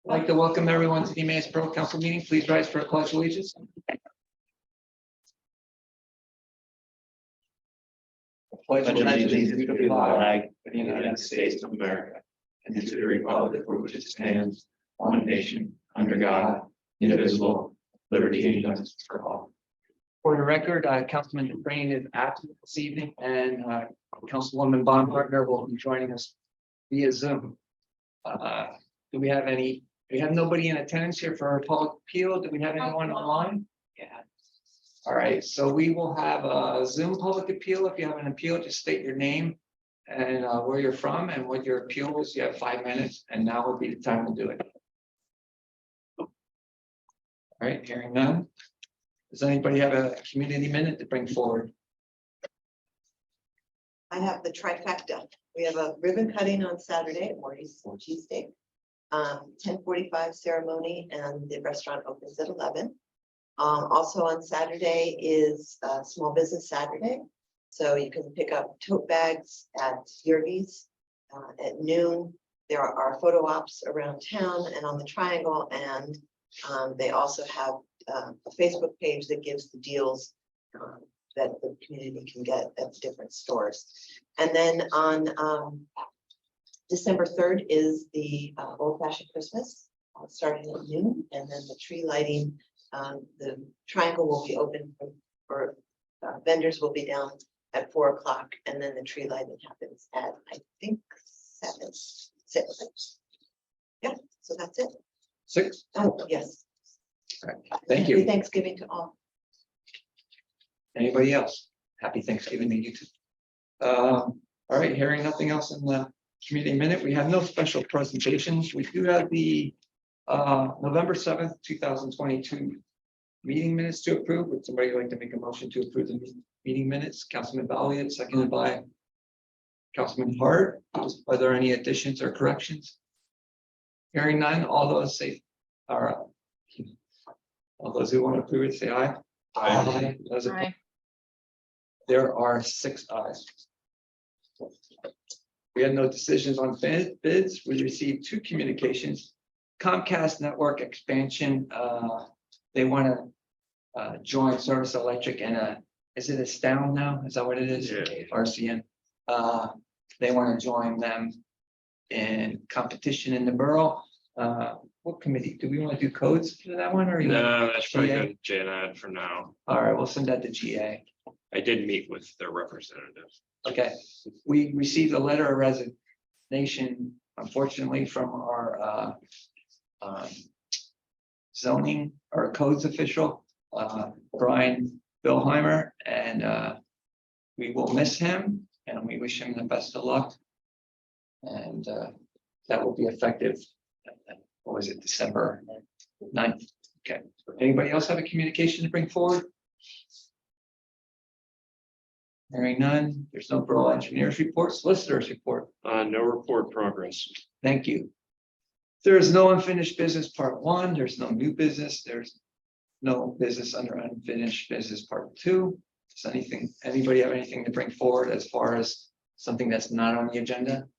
I'd like to welcome everyone to the Emmaus Borough Council meeting. Please rise for a pledge of allegiance. Pledge allegiance to the flag of the United States of America and to the republic for which it stands, one nation, under God, indivisible, liberty and justice for all. For the record, Councilman Dufresne is absent this evening, and Councilwoman Baumgartner will be joining us via Zoom. Do we have any? We have nobody in attendance here for our public appeal. Do we have anyone online? Yeah. All right, so we will have a Zoom public appeal. If you have an appeal, just state your name and where you're from and what your appeal is. You have 5 minutes, and now would be the time to do it. All right, hearing none. Does anybody have a community minute to bring forward? I have the trifecta. We have a ribbon cutting on Saturday at Morty's Cheesesteak. 10:45 ceremony, and the restaurant opens at 11. Also on Saturday is Small Business Saturday. So you can pick up tote bags at Yerby's at noon. There are photo ops around town and on the Triangle, and they also have a Facebook page that gives the deals that the community can get at different stores. And then on December 3rd is the Old Fashioned Christmas, starting at noon, and then the tree lighting. The Triangle will be open for vendors will be down at 4 o'clock, and then the tree lighting happens at, I think, 6. Yeah, so that's it. 6. Oh, yes. All right. Thank Happy you. Thanksgiving to all. Anybody else? Happy Thanksgiving to you too. All right, hearing nothing else in the community minute, we have no special presentations. We do have the November 7th, 2022 meeting minutes to approve. Would somebody like to make a motion to approve the meeting minutes? Councilman Valiant, seconded by Councilman Hart. Are there any additions or corrections? Hearing none, all those who want to approve it, say aye. Aye. Those opposed? Aye. There are 6 ayes. We had no decisions on bids. We received 2 communications. Comcast network expansion. They want to join Service Electric and is it Astound now? Is that what it is? Yeah. RCN. They want to join them in competition in the borough. What committee? Do we want to do codes for that one or? No, that's probably GA? good, Janad, for now. All right, we'll send that to GA. I did meet with their representative. Okay, we received a letter of resignation, unfortunately, from our zoning or codes official, Brian Billheimer, and we will miss him and we wish him the best of luck. And that will be effective, what was it, December 9th? Okay, anybody else have a communication to bring forward? Hearing none, there's no borough engineers report, solicitors report. No report progress. Thank you. There is no unfinished business part 1. There's no new business. There's no business under unfinished business part 2. Does anybody have anything to bring forward as far as something that's not on the agenda?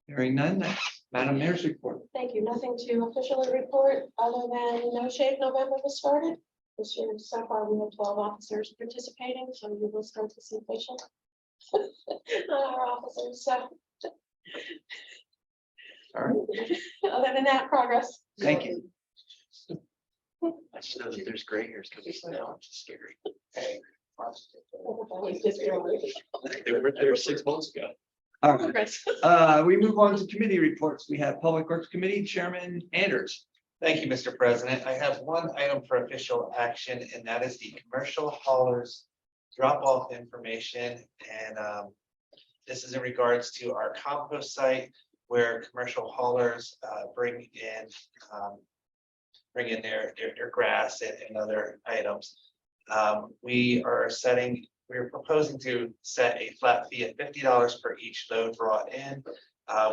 Hearing none, Madam Mayor's report. Thank you. Nothing to officially report other than No Shave November has started. This year, so far, we have 12 officers participating, so you will start to see facial on our officers. So, All right, other than that, progress. thank you. I just know that there's gray hairs coming now, it's just scary. Everybody's just really- They were there 6 months ago. All right, Progress. we move on to committee reports. We have Public Works Committee Chairman Anders. Thank you, Mr. President. I have one item for official action, and that is the commercial haulers drop-off information. And this is in regards to our compost site where commercial haulers bring in their grass and other items. We're proposing to set a flat fee of $50 per each load brought in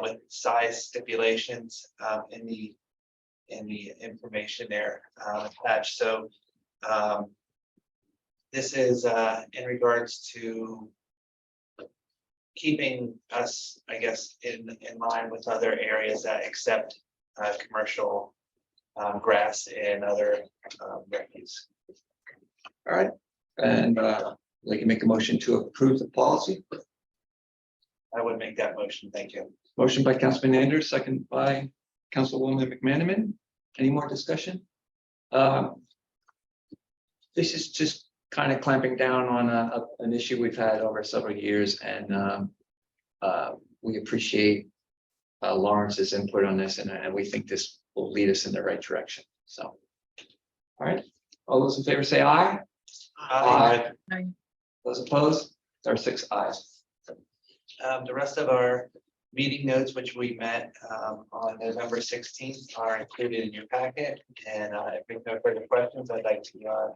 with size stipulations in the information there attached. So this is in regards to keeping us, I guess, in line with other areas that accept commercial grass and other refuse. All right, and we can make a motion to approve the policy. I would make that motion. Thank you. Motion by Councilman Anders, second by Councilwoman McManaman. Any more discussion? This is just kind of clamping down on an issue we've had over several years, and we appreciate Lawrence's input on this, and we think this will lead us in the right direction. So, all right, all those in favor say aye. Aye. Those opposed? There are 6 ayes. The rest of our meeting notes, which we met on November 16th, are included in your packet. And if there's no further questions, I'd like to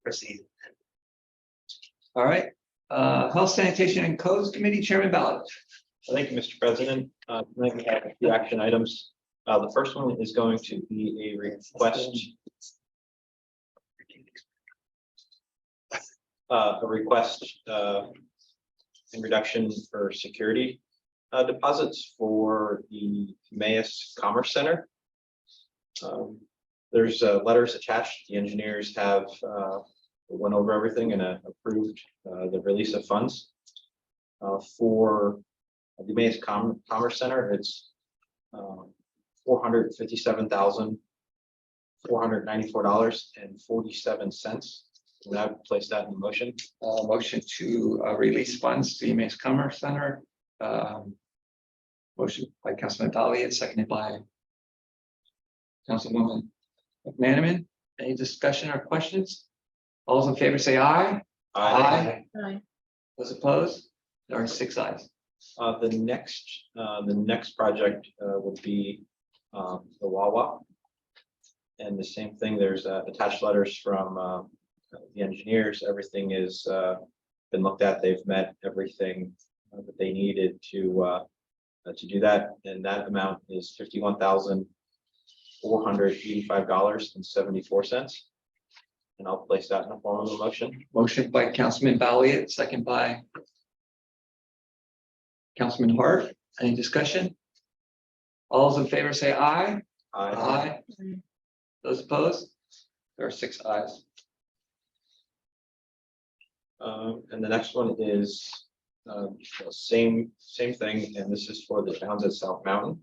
proceed. All right, Health, Sanitation and Codes Committee Chairman Ballard. Thank you, Mr. President. Tonight we have a few action items. The first one is going to be a request. In reduction for security deposits for the Emmaus Commerce Center. There's letters attached. The engineers have went over everything and approved the release of funds for the Emmaus Commerce Center. It's $457,494.47. And I would place that in motion. Motion to release funds to Emmaus Commerce Center. Motion by Councilman Dahlia, seconded by Councilwoman McManaman. Any discussion or questions? All those in favor say aye. Aye. Those opposed? There are 6 ayes. The next project would be the Wawa. And the same thing, there's attached letters from the engineers. Everything is been looked at. They've met everything that they needed to do that, and that amount is $51,485.74. And I'll place that in the form of a motion. Motion by Councilman Balliet, second by Councilman Hart. Any discussion? All those in favor say aye. Aye. Those opposed? There are 6 ayes. And the next one is same thing, and this is for the towns at South Mountain.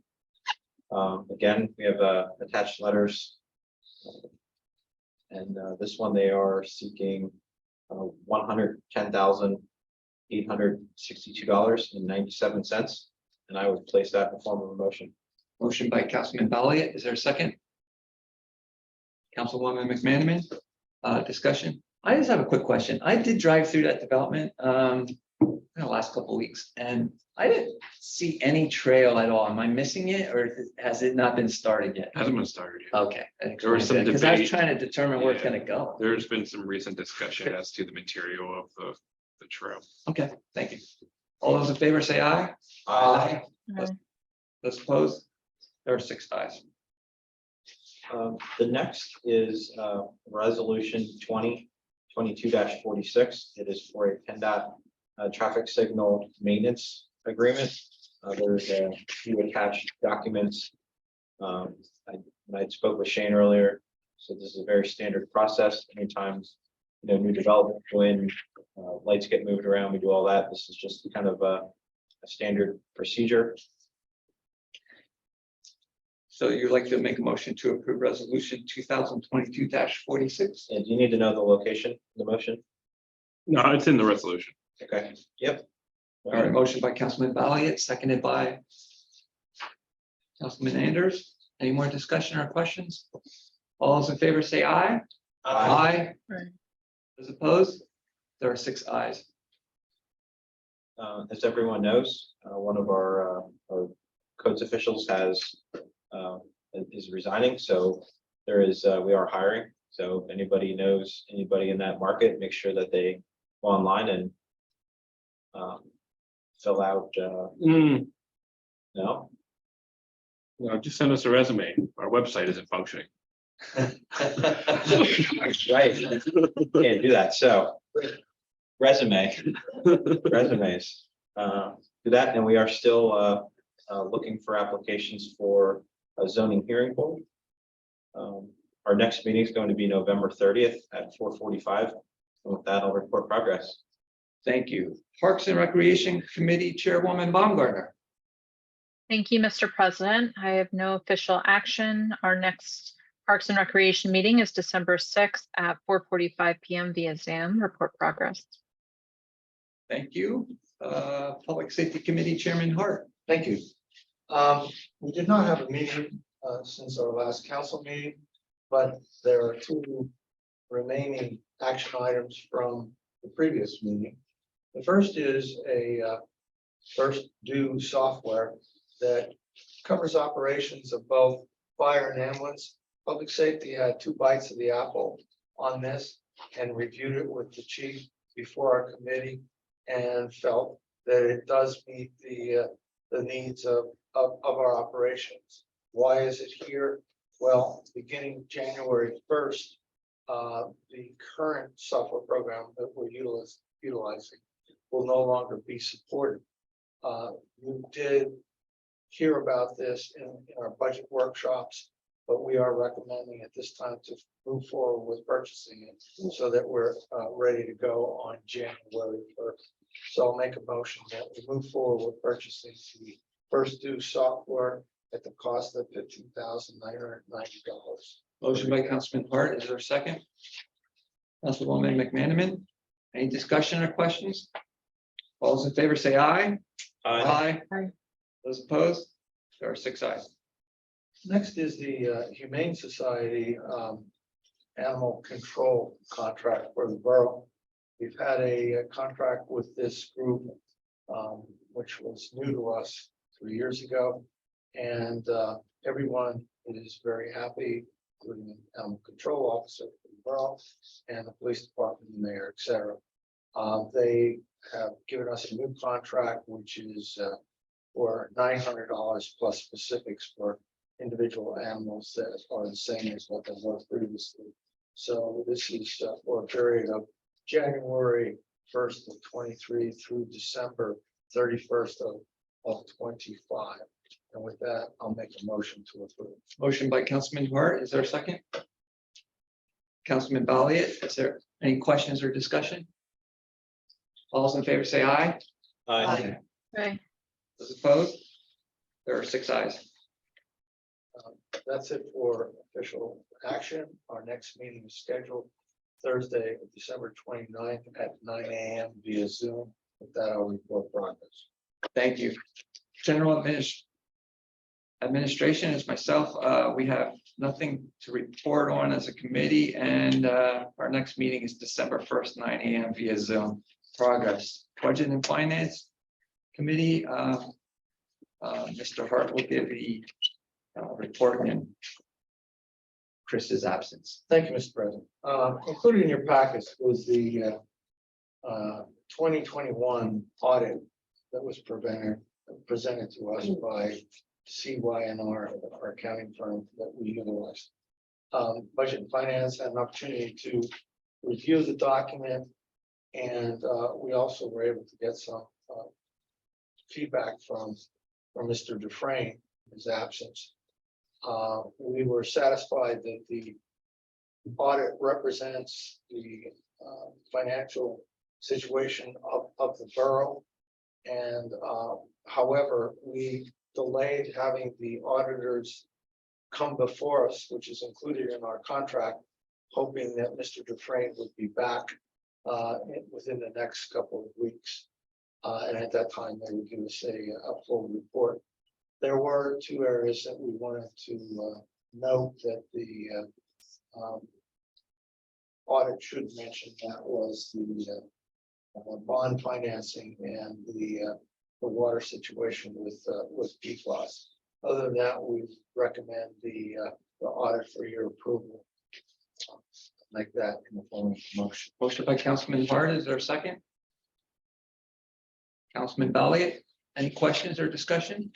Again, we have attached letters. And this one, they are seeking $110,862.97. And I would place that in the form of a motion. Motion by Councilman Balliet. Is there a second? Councilwoman McManaman, discussion. I just have a quick question. I did drive through that development in the last couple of weeks, and I didn't see any trail at all. Am I missing it, or has it not been started yet? Hasn't been started yet. Okay. There was some Because I was debate. trying to determine where it's Yeah. gonna go. There's been some recent discussion as to the material of the trail. Okay, thank you. All those in favor say aye. Aye. Those opposed? There are 6 ayes. The next is resolution 2022-46. It is for a PennDOT traffic signal maintenance agreement. There's a few attached documents. I spoke with Shane earlier, so this is a very standard process. Anytime new development go in, lights get moved around, we do all that. This is just kind of a standard procedure. So you'd like to make a motion to approve resolution 2022-46? And do you need to know the location, the motion? No, it's in the resolution. Okay, yep. All right, motion by Councilman Balliet, seconded by Councilman Anders. Any more discussion or questions? All those in favor say aye. Aye. Those opposed? There are 6 ayes. As everyone knows, one of our codes officials is resigning, so we are hiring. So if anybody knows anybody in that market, make sure that they go online and fill out, no? No, just send us a resume. Our website isn't functioning. Right, can't do that, so resumes, do that, and we are still looking for applications for a zoning hearing board. Our next meeting is going to be November 30th at 4:45. And with that, I'll report progress. Thank you. Parks and Recreation Committee Chairwoman Baumgartner. Thank you, Mr. President. I have no official action. Our next Parks and Recreation meeting is December 6th at 4:45 PM via Zoom. Report progress. Thank you. Public Safety Committee Chairman Hart. Thank you. We did not have a meeting since our last council meeting, but there are two remaining action items from the previous meeting. The first is a first due software that covers operations of both fire and ambulance. Public safety had 2 bites of the apple on this and reviewed it with the chief before our committee and felt that it does meet the needs of our operations. Why is it here? Well, beginning January 1st, the current software program that we're utilizing will no longer be supported. You did hear about this in our budget workshops, but we are recommending at this time to move forward with purchasing it so that we're ready to go on January 1st. So I'll make a motion that we move forward with purchasing the first due software at the cost of $15,990. Motion by Councilman Hart. Is there a second? Councilwoman McManaman. Any discussion or questions? All those in favor say aye. Aye. Those opposed? There are 6 ayes. Next is the Humane Society animal control contract for the borough. We've had a contract with this group, which was new to us 3 years ago. And everyone is very happy, including the animal control officer for the borough and the police department, the mayor, et cetera. They have given us a new contract, which is for $900 plus specifics for individual animals that are the same as what they were previously. So this is for a period of January 1st of 23 through December 31st of 25. And with that, I'll make a motion to approve. Motion by Councilman Hart. Is there a second? Councilman Balliet, is there any questions or discussion? All those in favor say aye. Aye. Aye. Those opposed? There are 6 ayes. That's it for official action. Our next meeting is scheduled Thursday, December 29th at 9 a.m. via Zoom. With that, I'll report progress. Thank you. General Administration is myself. We have nothing to report on as a committee, and our next meeting is December 1st, 9 a.m. via Zoom. Progress. Budget and Finance Committee. Mr. Hart will give the report in Chris's absence. Thank you, Mr. President. Included in your packets was the 2021 audit that was presented to us by CY&R, our accounting firm that we utilize. Budget and Finance had an opportunity to review the document, and we also were able to get some feedback from Mr. Dufresne, his absence. We were satisfied that the audit represents the financial situation of the borough. And however, we delayed having the auditors come before us, which is included in our contract, hoping that Mr. Dufresne would be back within the next couple of weeks. And at that time, they would give us a full report. There were 2 areas that we wanted to note that the audit should mention. That was the bond financing and the water situation with PFAS. Other than that, we recommend the audit for your approval. Like that in the form of a motion. Motion by Councilman Hart. Is there a second? Councilman Balliet, any questions or discussion?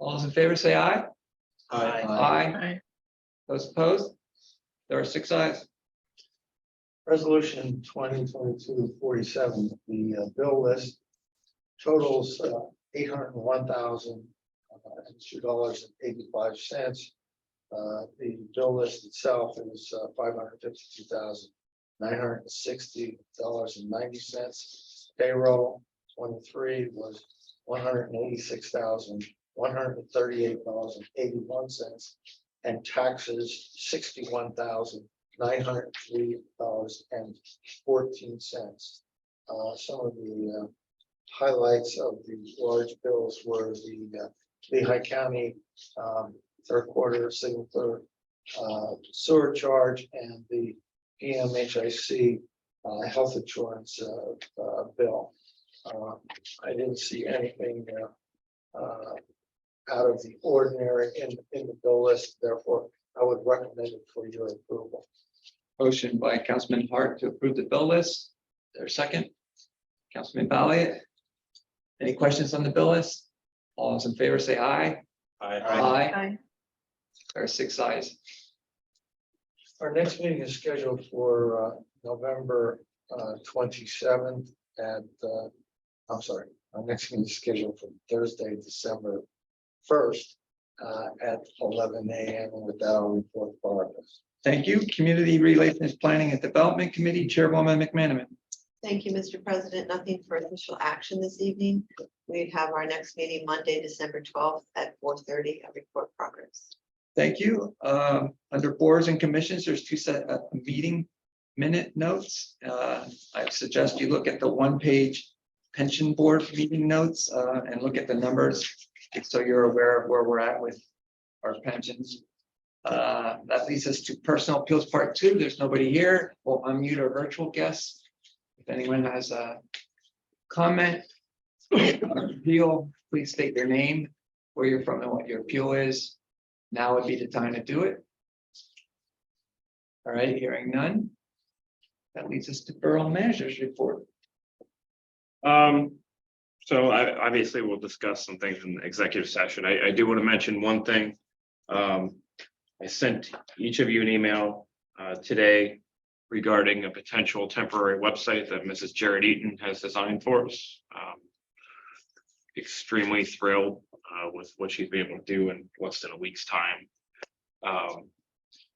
All those in favor say aye. Aye. Aye. Those opposed? There are 6 ayes. Resolution 2022-47, the bill list totals $801,002.85. The bill list itself is $552,960.90. Payroll 23 was $186,138.81. And taxes $61,903.14. Some of the highlights of the large bills were the Lehigh County third quarter single sewer charge and the PMHIC health insurance bill. I didn't see anything out of the ordinary in the bill list, therefore I would recommend it for your approval. Motion by Councilman Hart to approve the bill list. There's a second. Councilman Balliet. Any questions on the bill list? All those in favor say aye. Aye. There are 6 ayes. Our next meeting is scheduled for November 27th at, I'm sorry, our next meeting is scheduled for Thursday, December 1st at 11 a.m. and with that I'll report progress. Thank you. Community Relations Planning and Development Committee Chairwoman McManaman. Thank you, Mr. President. Nothing for official action this evening. We have our next meeting Monday, December 12th at 4:30. I report progress. Thank you. Under boards and commissions, there's 2 set of meeting minute notes. I suggest you look at the 1-page pension board meeting notes and look at the numbers. So you're aware of where we're at with our pensions. That leads us to personal appeals part 2. There's nobody here. We'll unmute our virtual guests. If anyone has a comment, appeal, please state your name, where you're from and what your appeal is. Now would be the time to do it. All right, hearing none. That leads us to Borough Manager's report. So I obviously will discuss some things in the executive session. I do want to mention one thing. I sent each of you an email today regarding a potential temporary website that Mrs. Jared Eaton has designed for us. Extremely thrilled with what she's been able to do in less than a week's time.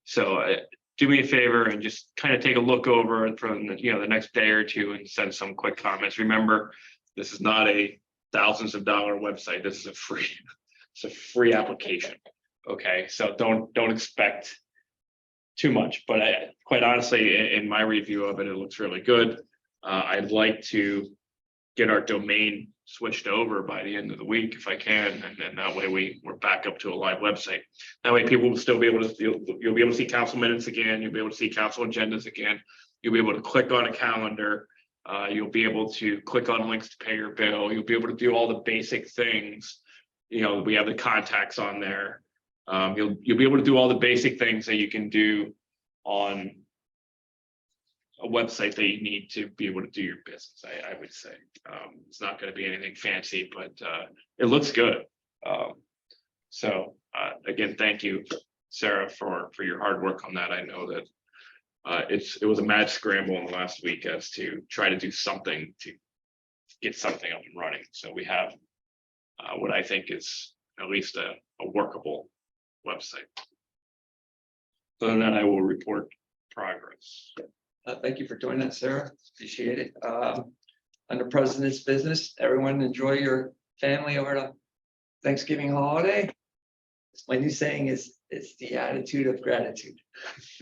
So do me a favor and just kind of take a look over it from the next day or two and send some quick comments. Remember, this is not a thousands of dollar website. This is it's a free application. Okay, so don't expect too much, but quite honestly, in my review of it, it looks really good. I'd like to get our domain switched over by the end of the week if I can, and then that way we're back up to a live website. That way people will still be able to, you'll be able to see council minutes again, you'll be able to see council agendas again, you'll be able to click on a calendar, you'll be able to click on links to pay your bill, you'll be able to do all the basic things. We have the contacts on there. You'll be able to do all the basic things that you can do on a website that you need to be able to do your business. I would say it's not going to be anything fancy, but it looks good. So again, thank you, Sarah, for your hard work on that. I know that it was a mad scramble in the last week as to try to do something to get something up and running. So we have what I think is at least a workable website. So then I will report progress. Thank you for doing that, Sarah. Appreciate it. Under President's business, everyone enjoy your family over the Thanksgiving holiday. My new saying is, it's the attitude of gratitude.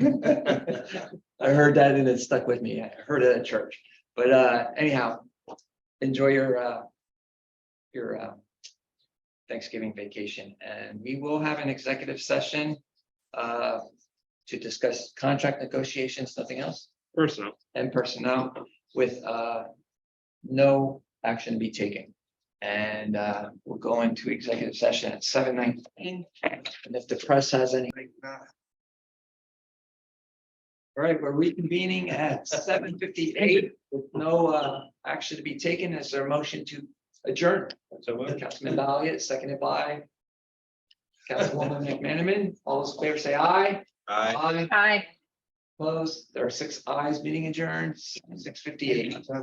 I heard that and it stuck with me. I heard it at church. But anyhow, enjoy your Thanksgiving vacation. And we will have an executive session to discuss contract negotiations, nothing else. Personnel. And personnel with no action to be taken. And we'll go into executive session at 7:19. And if the press has any. All right, we're reconvening at 7:58 with no action to be taken. Is there a motion to adjourn? So Councilman Balliet, seconded by Councilwoman McManaman. All those in favor say aye. Aye. Aye. Aye. Opposed, there are 6 ayes, meeting adjourned, 6:58.